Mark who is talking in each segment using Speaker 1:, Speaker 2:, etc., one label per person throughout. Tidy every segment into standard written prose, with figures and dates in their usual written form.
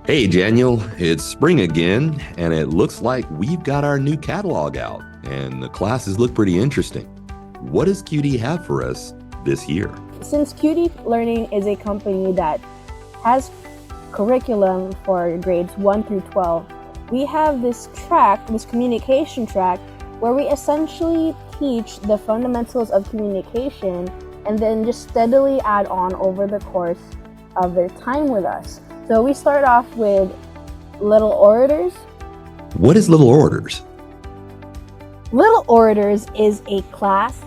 Speaker 1: Hey, Daniel, it's spring again, and it looks like we've got our new catalog out, and the classes look pretty interesting. What does QD have for us this year?
Speaker 2: Since QD Learning is a company that has curriculum for grades 1 through 12, we have this communication track, where we essentially teach the fundamentals of communication and then just steadily add on over the course of their time with us. So we start off with Little Orators.
Speaker 1: What is Little Orators?
Speaker 2: Little Orators is a class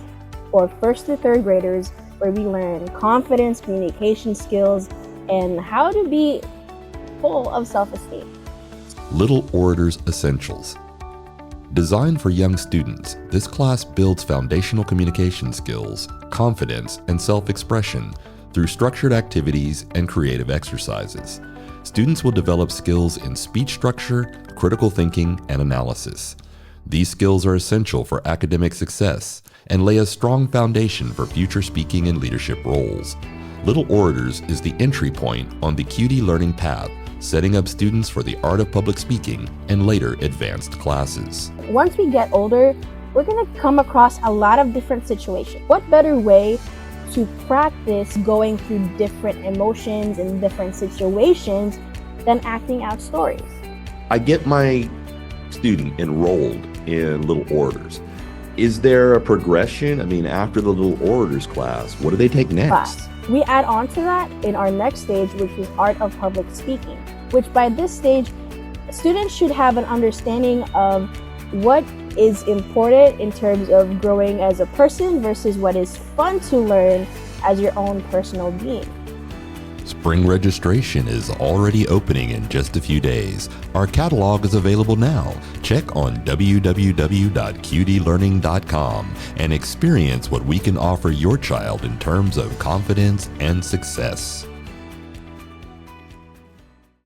Speaker 2: for first to third graders where we learn confidence, communication skills, and how to be full of self-esteem.
Speaker 3: Little Orators Essentials. Designed for young students, this class builds foundational communication skills, confidence, and self-expression through structured activities and creative exercises. Students will develop skills in speech structure, critical thinking, and analysis. These skills are essential for academic success and lay a strong foundation for future speaking and leadership roles. Little Orators is the entry point on the QD learning path, setting up students for the art of public speaking and later advanced classes.
Speaker 2: Once we get older, we're going to come across a lot of different situations. What better way to practice going through different emotions and different situations than acting out stories?
Speaker 1: I get my student enrolled in Little Orators. Is there a progression? I mean, after the Little Orators class, what do they take next?
Speaker 2: We add on to that in our next stage, which is Art of Public Speaking, which by this stage, students should have an understanding of what is important in terms of growing as a person versus what is fun to learn as your own personal being.
Speaker 3: Spring registration is already opening in just a few days. Our catalog is available now. Check on www.qdlearning.com and experience what we can offer your child in terms of confidence and success.